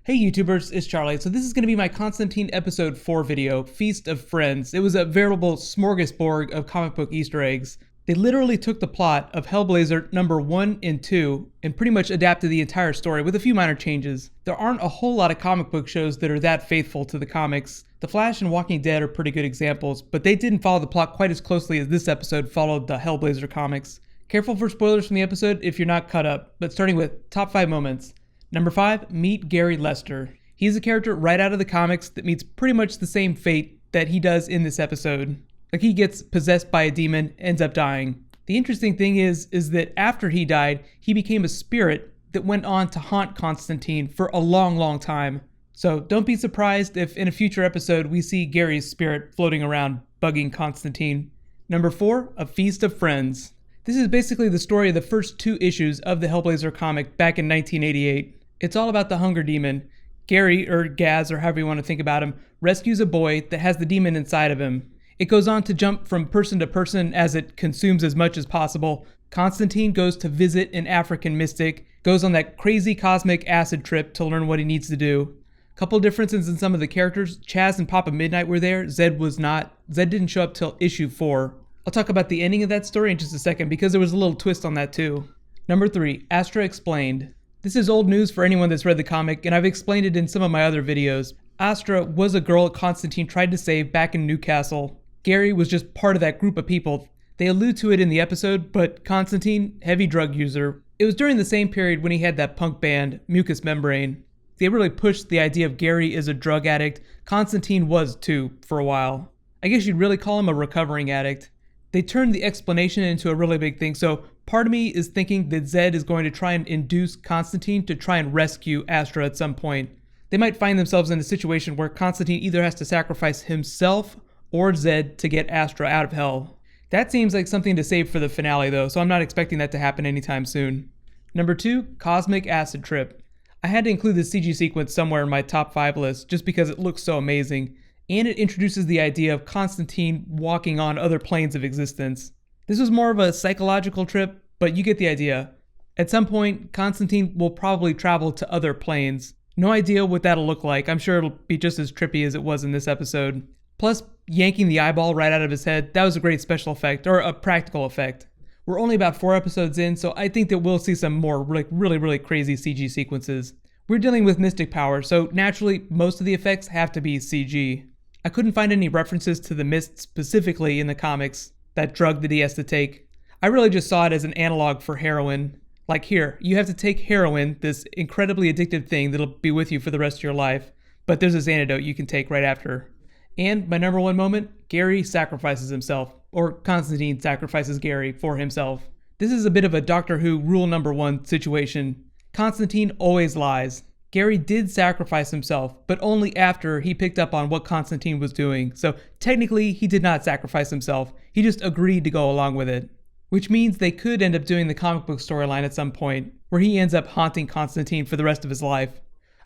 Hey YouTubers, it's Charlie. So this is going to be my Constantine episode 4 video, Feast of Friends. It was a veritable smorgasbord of comic book Easter eggs. They literally took the plot of Hellblazer number 1 and 2 and pretty much adapted the entire story with a few minor changes. There aren't a whole lot of comic book shows that are that faithful to the comics. The Flash and Walking Dead are pretty good examples, but they didn't follow the plot quite as closely as this episode followed the Hellblazer comics. Careful for spoilers from the episode if you're not caught up, but starting with top 5 moments. Number 5, meet Gary Lester. He's a character right out of the comics that meets pretty much the same fate that he does in this episode. Like, he gets possessed by a demon, ends up dying. The interesting thing is that after he died, he became a spirit that went on to haunt Constantine for a long time. So don't be surprised if in a future episode we see Gary's spirit floating around bugging Constantine. Number 4, a feast of friends. This is basically the story of the first 2 issues of the Hellblazer comic back in 1988. It's all about the hunger demon. Gary, or Gaz, or however you want to think about him, rescues a boy that has the demon inside of him. It goes on to jump from person to person as it consumes as much as possible. Constantine goes to visit an African mystic, goes on that crazy cosmic acid trip to learn what he needs to do. Couple differences in some of the characters. Chaz and Papa Midnight were there, Zed was not. Zed didn't show up till issue 4. I'll talk about the ending of that story in just a second because there was a little twist on that too. Number 3, Astra Explained. This is old news for anyone that's read the comic, and I've explained it in some of my other videos. Astra was a girl Constantine tried to save back in Newcastle. Gary was just part of that group of people. They allude to it in the episode, but Constantine, heavy drug user. It was during the same period when he had that punk band, Mucous Membrane. They really pushed the idea of Gary as a drug addict. Constantine was too, for a while. I guess you'd really call him a recovering addict. They turned the explanation into a really big thing, so part of me is thinking that Zed is going to try and induce Constantine to try and rescue Astra at some point. They might find themselves in a situation where Constantine either has to sacrifice himself or Zed to get Astra out of hell. That seems like something to save for the finale though, so I'm not expecting that to happen anytime soon. Number 2, Cosmic Acid Trip. I had to include this CG sequence somewhere in my top 5 list just because it looks so amazing. And it introduces the idea of Constantine walking on other planes of existence. This was more of a psychological trip, but you get the idea. At some point, Constantine will probably travel to other planes. No idea what that'll look like. I'm sure it'll be just as trippy as it was in this episode. Plus, yanking the eyeball right out of his head, that was a great special effect, or a practical effect. We're only about 4 episodes in, so I think that we'll see some more really crazy CG sequences. We're dealing with mystic power, so naturally, most of the effects have to be CG. I couldn't find any references to the mist specifically in the comics, that drug that he has to take. I really just saw it as an analog for heroin. Like, here, you have to take heroin, this incredibly addictive thing that'll be with you for the rest of your life, but there's this antidote you can take right after. And my number 1 moment, Gary sacrifices himself, or Constantine sacrifices Gary for himself. This is a bit of a Doctor Who rule number 1 situation. Constantine always lies. Gary did sacrifice himself, but only after he picked up on what Constantine was doing, so technically he did not sacrifice himself, he just agreed to go along with it. Which means they could end up doing the comic book storyline at some point, where he ends up haunting Constantine for the rest of his life.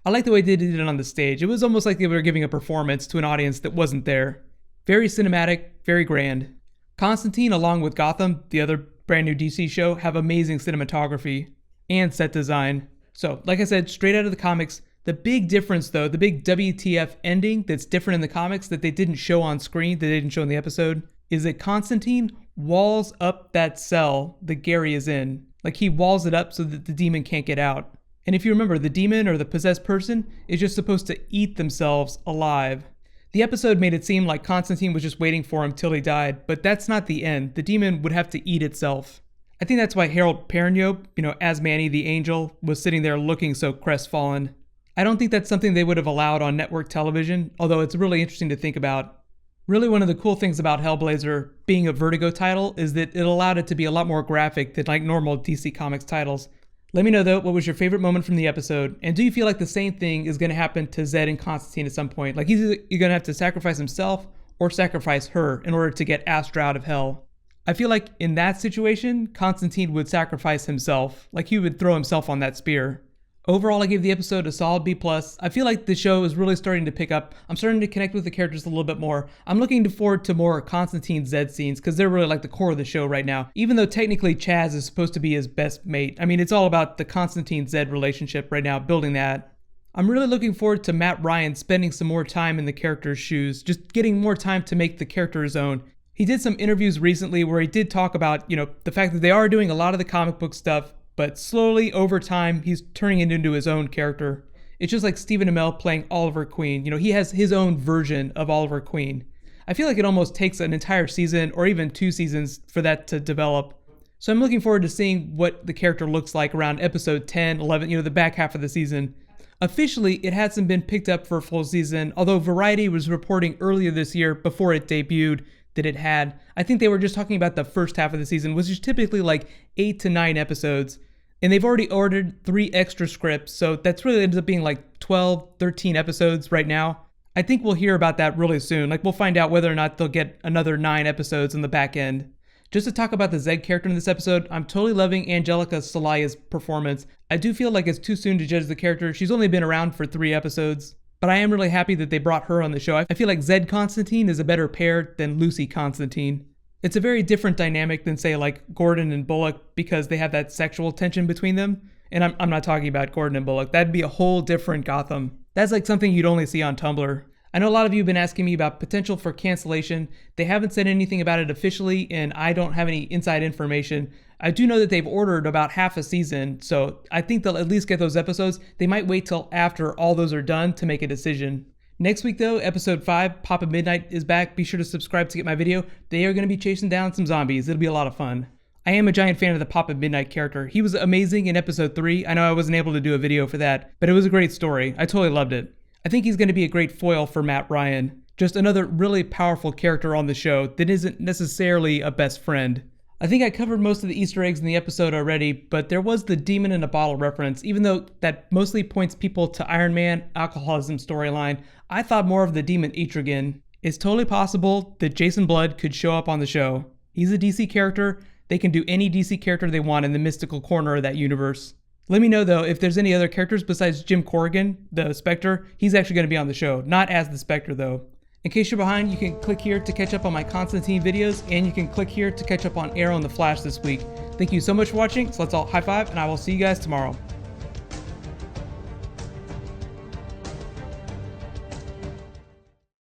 I like the way they did it on the stage. It was almost like they were giving a performance to an audience that wasn't there. Very cinematic, very grand. Constantine, along with Gotham, the other brand new DC show, have amazing cinematography and set design. So, like I said, straight out of the comics, the big difference though, the big WTF ending that's different in the comics that they didn't show on screen, that they didn't show in the episode, is that Constantine walls up that cell that Gary is in. Like, he walls it up so that the demon can't get out. And if you remember, the demon or the possessed person is just supposed to eat themselves alive. The episode made it seem like Constantine was just waiting for him till he died, but that's not the end. The demon would have to eat itself. I think that's why Harold Perrineau, as Manny the Angel, was sitting there looking so crestfallen. I don't think that's something they would have allowed on network television, although it's really interesting to think about. Really, one of the cool things about Hellblazer being a Vertigo title is that it allowed it to be a lot more graphic than like normal DC Comics titles. Let me know though, what was your favorite moment from the episode, and do you feel like the same thing is going to happen to Zed and Constantine at some point? Like, you're going to have to sacrifice himself or sacrifice her in order to get Astra out of hell. I feel like in that situation, Constantine would sacrifice himself, like he would throw himself on that spear. Overall, I gave the episode a solid B+. I feel like the show is really starting to pick up. I'm starting to connect with the characters a little bit more. I'm looking forward to more Constantine Zed scenes because they're really like the core of the show right now. Even though technically Chaz is supposed to be his best mate. I mean, it's all about the Constantine Zed relationship right now, building that. I'm really looking forward to Matt Ryan spending some more time in the character's shoes, just getting more time to make the character his own. He did some interviews recently where he did talk about, the fact that they are doing a lot of the comic book stuff, but slowly over time, he's turning it into his own character. It's just like Stephen Amell playing Oliver Queen. He has his own version of Oliver Queen. I feel like it almost takes an entire season or even 2 seasons for that to develop. So I'm looking forward to seeing what the character looks like around episode 10, 11, the back half of the season. Officially, it hasn't been picked up for a full season, although Variety was reporting earlier this year before it debuted that it had. I think they were just talking about the first half of the season, which is typically like 8 to 9 episodes. And they've already ordered 3 extra scripts, so that's really ends up being like 12, 13 episodes right now. I think we'll hear about that really soon. We'll find out whether or not they'll get another 9 episodes in the back end. Just to talk about the Zed character in this episode, I'm totally loving Angelica Salaya's performance. I do feel like it's too soon to judge the character. She's only been around for 3 episodes, but I am really happy that they brought her on the show. I feel like Zed Constantine is a better pair than Lucy Constantine. It's a very different dynamic than, say, like Gordon and Bullock because they have that sexual tension between them. And I'm not talking about Gordon and Bullock. That'd be a whole different Gotham. That's like something you'd only see on Tumblr. I know a lot of you have been asking me about potential for cancellation. They haven't said anything about it officially, and I don't have any inside information. I do know that they've ordered about half a season, so I think they'll at least get those episodes. They might wait till after all those are done to make a decision. Next week though, episode 5, Papa Midnight is back. Be sure to subscribe to get my video. They are going to be chasing down some zombies. It'll be a lot of fun. I am a giant fan of the Papa Midnight character. He was amazing in episode 3. I know I wasn't able to do a video for that, but it was a great story. I totally loved it. I think he's going to be a great foil for Matt Ryan. Just another really powerful character on the show that isn't necessarily a best friend. I think I covered most of the Easter eggs in the episode already, but there was the demon in a bottle reference. Even though that mostly points people to Iron Man alcoholism storyline, I thought more of the demon Etrigan. It's totally possible that Jason Blood could show up on the show. He's a DC character. They can do any DC character they want in the mystical corner of that universe. Let me know though if there's any other characters besides Jim Corrigan, the Spectre. He's actually going to be on the show, not as the Spectre though. In case you're behind, you can click here to catch up on my Constantine videos, and you can click here to catch up on Arrow and the Flash this week. Thank you so much for watching, so let's all high five, and I will see you guys tomorrow.